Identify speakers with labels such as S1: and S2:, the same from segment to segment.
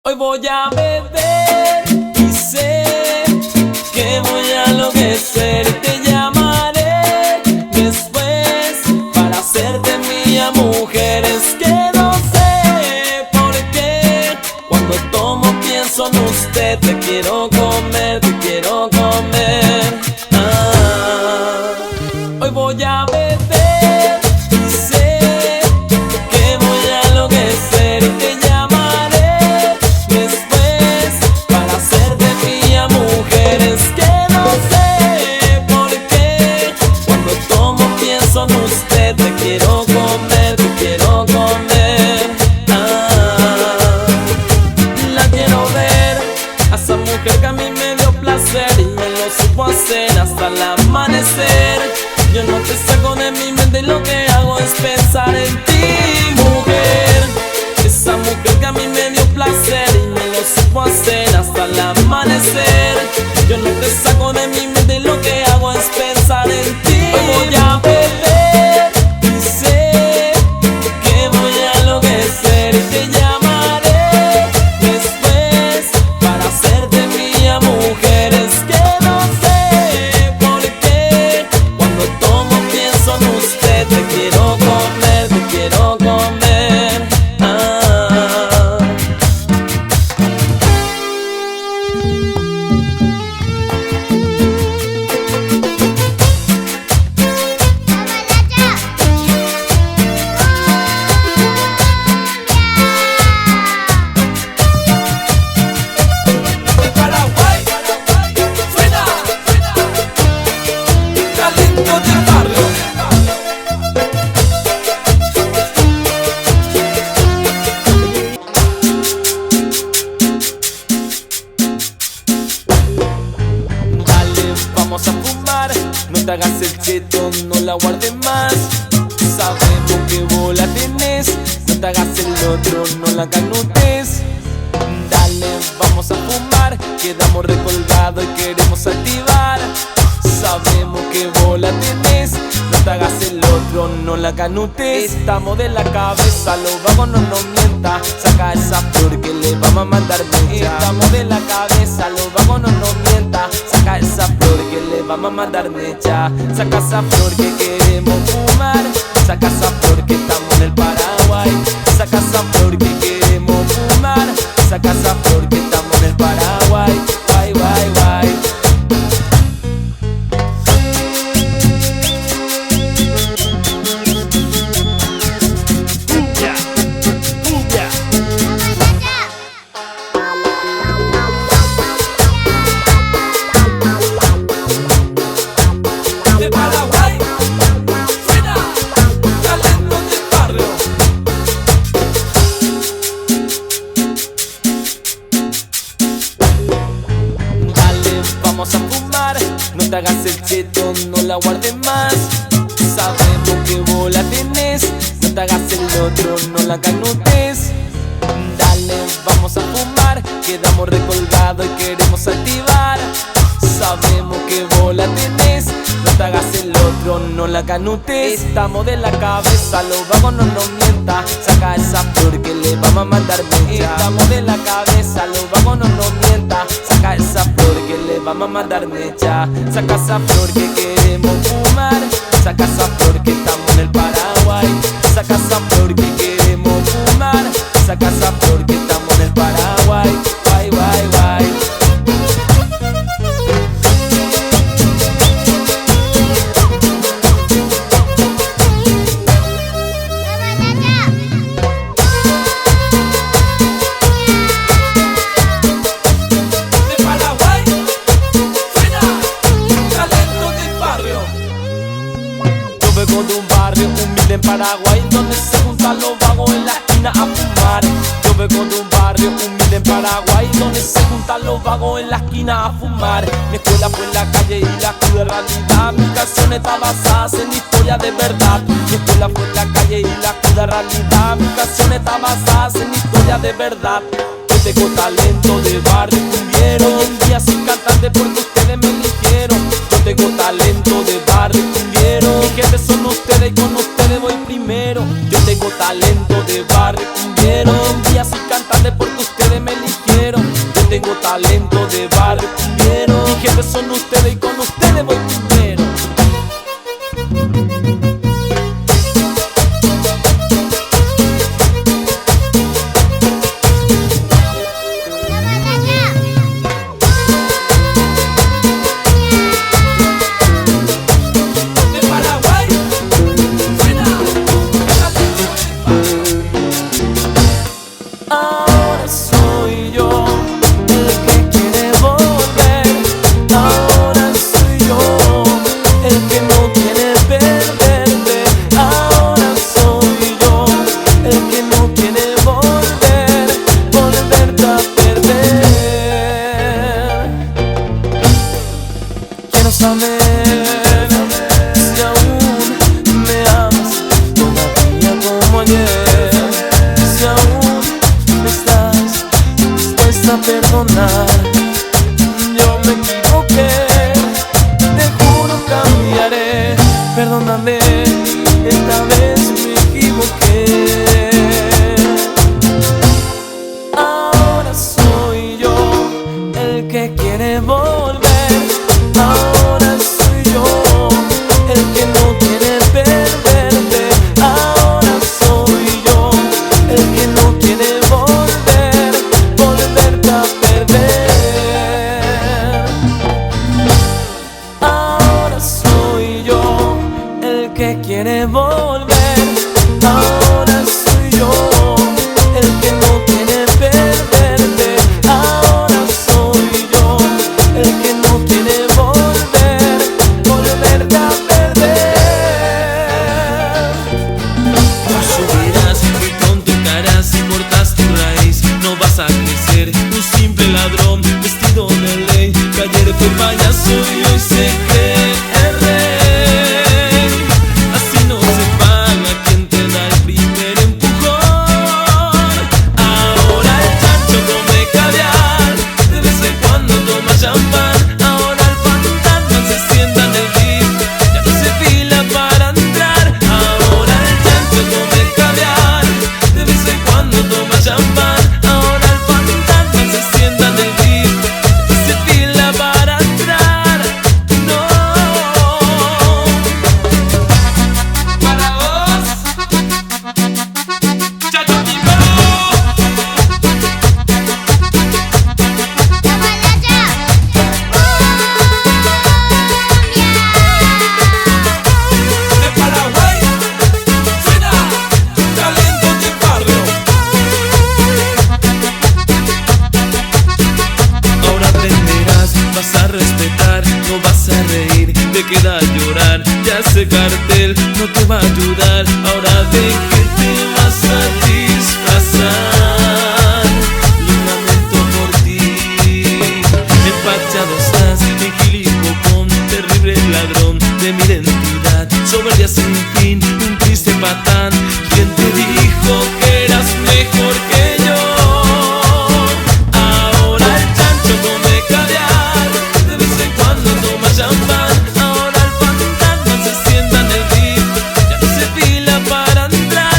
S1: Hoy voy a beber y sé que voy a enloquecer. Te llamaré después para hacerte mía, mujer. Es que no sé por qué cuando tomo pienso en usted. Te quiero comer, te quiero comer. Hoy voy a beber y sé que voy a enloquecer. Y te llamaré después para hacerte mía, mujer. Es que no sé por qué cuando tomo pienso en usted. Te quiero comer, te quiero comer. La quiero ver, a esa mujer que a mí me dio placer y me lo supo hacer hasta el amanecer. Yo no te saco de mi mente, lo que hago es pensar en ti, mujer. Esa mujer que a mí me dio placer y me lo supo hacer hasta el amanecer. Yo no te saco de mi mente, lo que hago es pensar en ti. Hoy voy a beber y sé que voy a enloquecer. Y te llamaré después para hacerte mía, mujer. Es que no sé por qué cuando tomo pienso en usted. Te quiero comer, te quiero comer.
S2: Paraguay, suena, talento del barrio.
S1: Dale, vamos a fumar, no te hagas el cheto, no la guardes más. Sabemos que vos la tenés, no te hagas el otro, no la canutes. Dale, vamos a fumar, quedamos recolgados y queremos activar. Sabemos que vos la tenés, no te hagas el otro, no la canutes. Estamos de la cabeza, los vagos no nos mienta. Saca esa flor que le vamos a mandar mecha. Estamos de la cabeza, los vagos no nos mienta. Saca esa flor que le vamos a mandar mecha. Saca esa flor que queremos fumar. Saca esa flor que estamos en el Paraguay. Saca esa flor que queremos fumar. Saca esa flor que estamos en el Paraguay. Guay, guay, guay.
S2: De Paraguay, suena, talento del barrio.
S1: Dale, vamos a fumar, no te hagas el cheto, no la guardes más. Sabemos que vos la tenés, no te hagas el otro, no la canutes. Dale, vamos a fumar, quedamos recolgados y queremos activar. Sabemos que vos la tenés, no te hagas el otro, no la canutes. Estamos de la cabeza, los vagos no nos mienta. Saca esa flor que le vamos a mandar mecha. Estamos de la cabeza, los vagos no nos mienta. Saca esa flor que le vamos a mandar mecha. Saca esa flor que queremos fumar. Saca esa flor que estamos en el Paraguay. Saca esa flor que queremos fumar. Saca esa flor que estamos en el Paraguay. Guay, guay, guay.
S2: De Paraguay, suena, talento del barrio.
S1: Yo vengo de un barrio humilde en Paraguay, donde se juntan los vagos en la esquina a fumar. Yo vengo de un barrio humilde en Paraguay, donde se juntan los vagos en la esquina a fumar. Mi escuela fue en la calle y la cruda realidad. Mi canción está basada en historia de verdad. Mi escuela fue en la calle y la cruda realidad. Mi canción está basada en historia de verdad. Yo tengo talento de barrio cumbiero. Hoy en día soy cantante porque ustedes me eligieron. Yo tengo talento de barrio cumbiero. Mi gente son ustedes y con ustedes voy primero. Yo tengo talento de barrio cumbiero. Hoy en día soy cantante porque ustedes me eligieron. talento de barrio. Mi gente son ustedes y con ustedes voy primero. Ahora soy yo el que quiere volver. Ahora soy yo el que no quiere perderte. Ahora soy yo el que no quiere volverte a perder. Quiero saber si aún me amas todavía como ayer. Si aún estás dispuesta a perdonar. Yo me equivoqué, te juro cambiaré. Perdóname, esta vez me equivoqué. Ahora soy yo el que quiere volver. Ahora soy yo el que no quiere perderte. Ahora soy yo el que no quiere volverte a perder. Ahora soy yo el que quiere volver. Ahora soy yo el que no quiere perderte. Ahora soy yo el que no quiere volverte a perder. Tú subirás muy pronto caerás si cortas tu raíz. No vas a crecer, un simple ladrón vestido de ley, que ayer fue payaso y hoy se cree el rey. Así no se paga quien te da el primer empujón. Ahora el chancho come caviar, de vez en cuando toma champán. Ahora el fantasma se sienta en el VIP, ya no se fila para entrar. Ahora el chancho come caviar, de vez en cuando toma champán. Ahora el fantasma se sienta en el VIP, ya no se fila para entrar. No. Para vos, Chacho Timbo. De Paraguay, suena talento de barrio. Ahora aprenderás, vas a respetar, no vas a reír, te queda llorar. Ya ese cartel no te va a ayudar. Ahora de qué te vas a disfrazar. Lo lamento por ti. Empachado estás, en Gilipocón, terrible ladrón de mi identidad. Soberbia sin fin, un triste patán. ¿Quién te dijo que eras mejor que yo? Ahora el chancho come caviar, de vez en cuando toma champán. Ahora el fantasma se sienta en el VIP, ya no se fila para entrar.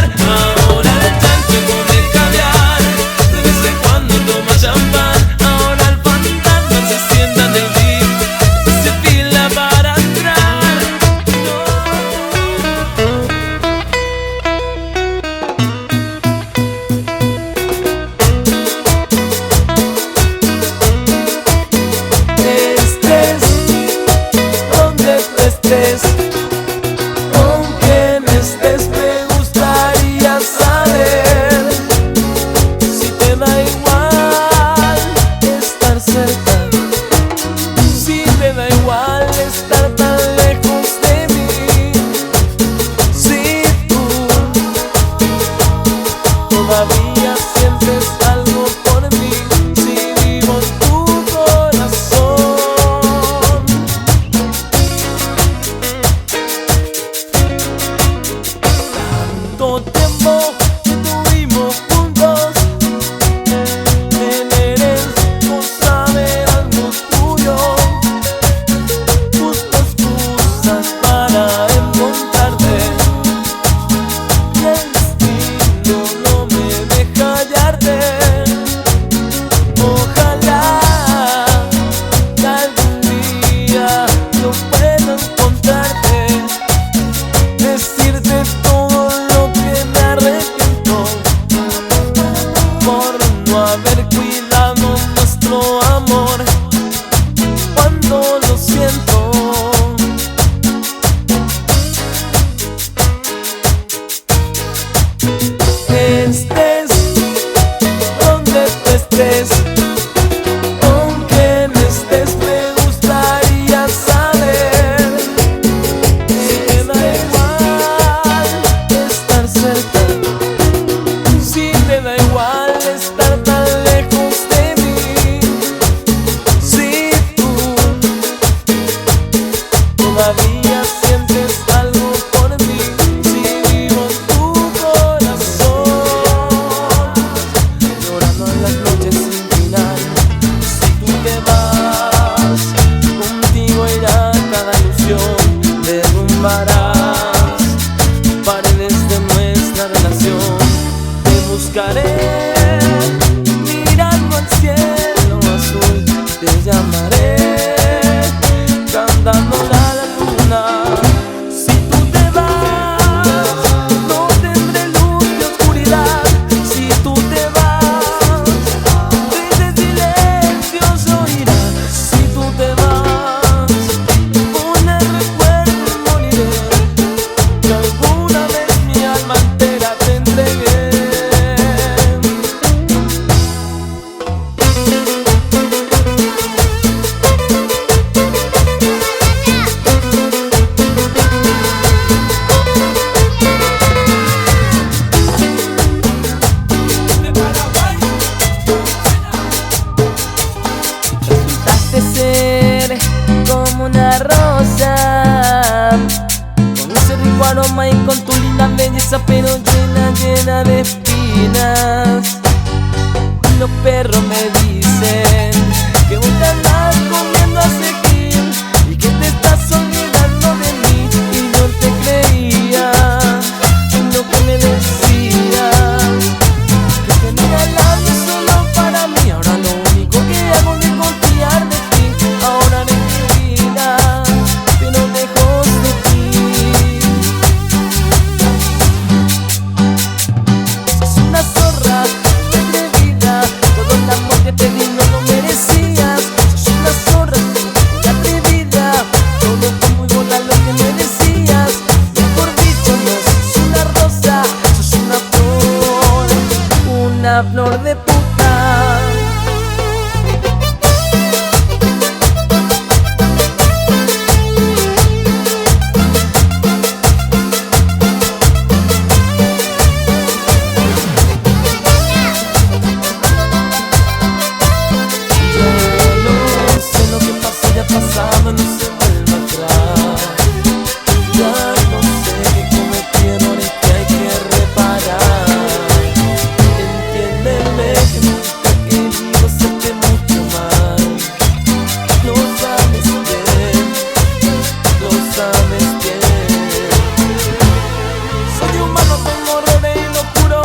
S1: estés, con quién estés, me gustaría saber si te da igual estar cerca, si te da igual estar tan lejos de mí, si tú todavía sientes algo por mí, si vivo en tu corazón, llorando en las noches sin final. Si tú te vas, contigo irá cada ilusión, derrumbarás paredes de nuestra relación. Te buscaré mirando al cielo azul, te llamaré cantando la luna. Si tú te vas, no tendré luz de oscuridad. Si tú te vas, desde silencio se oirá. Si tú te vas, con el recuerdo moriré, que alguna vez mi alma entera te entregué.
S2: De Paraguay,
S1: Resultaste ser como una rosa, con ese rico aroma y con tu linda belleza, pero llena de espinas. Los perros me dicen que vos te andas comiendo a seguir y que te estás olvidando de mí, y yo te creía en lo que me decías, que tenía labios solo para mí. Ahora lo único que hago es confiar de ti, ahora de mi vida, pero lejos de ti. Sos una zorra atrevida, todo el amor que te di no lo merecías. Sos una zorra atrevida, todo fue muy bola lo que me decías. Mejor dicho, no sos una rosa, sos una flor de puta. Ya no sé lo que pasó, ya pasado, no se vuelve atrás. Ya no sé qué cometieron y que hay que reparar. Entiéndeme que nunca he querido hacerte mucho mal. Lo sabes bien, lo sabes bien. Soy humano, tengo errores y lo juro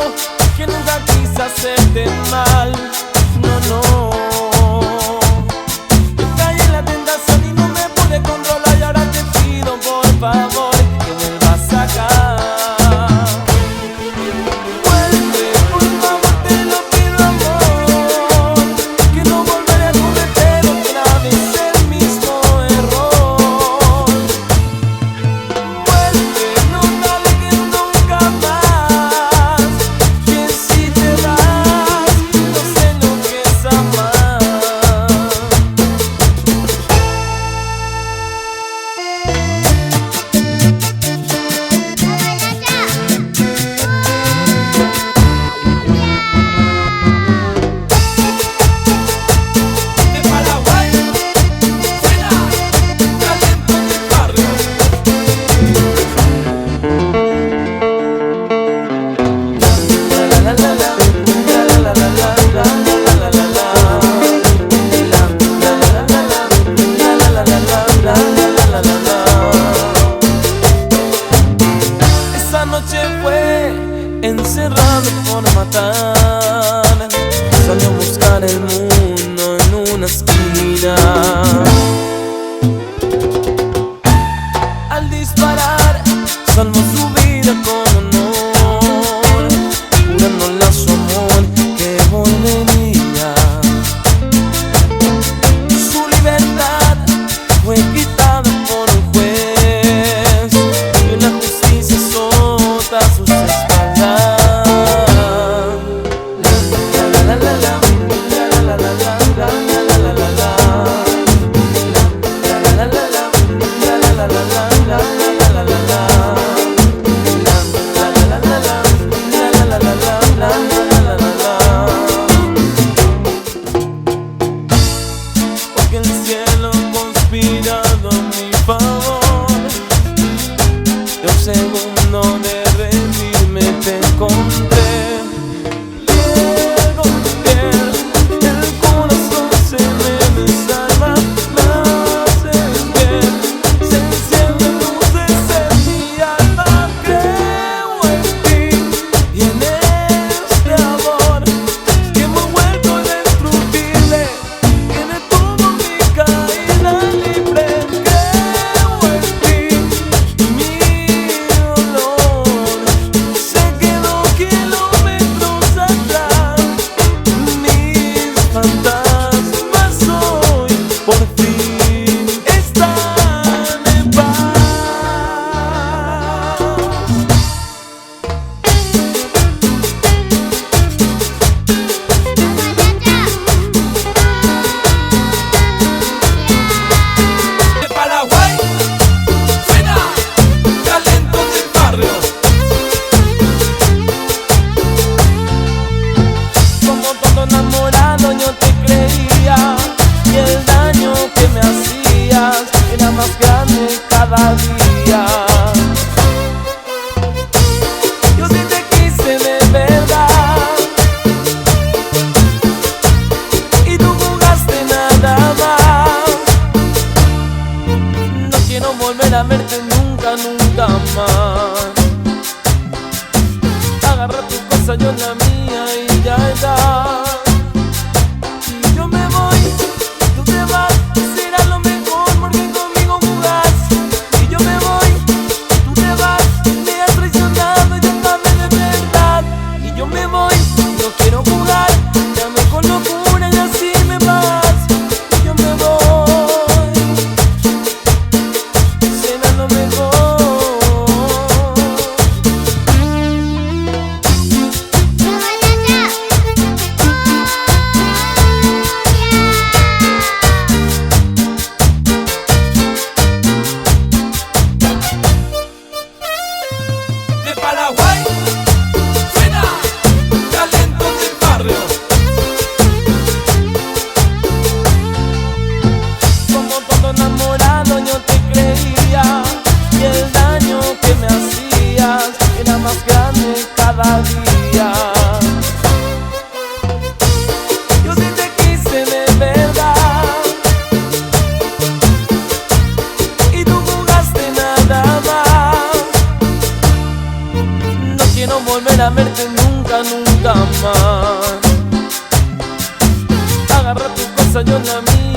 S1: que nunca quise hacerte mal. No, no. Yo caí en la tentación y no me pude controlar, y ahora te pido por favor que vuelvas acá. Vuelve, por favor, te lo pido, amor, que no volveré a cometer otra vez el mismo error. Vuelve, no me alejes nunca más, que si te vas, no sé lo que es amar.
S2: de Paraguay, suena talento del barrio.
S1: Esa noche fue encerrado por matar, salió a buscar el mundo en una esquina. Al disparar salvó su vida con honor, jurándole a su amor que volvería. Su libertad fue quitada por un juez y una justicia azota sus espaldas. La la la la la la. quisiera verte nunca, nunca más. Agarra tu cosa, yo la mía.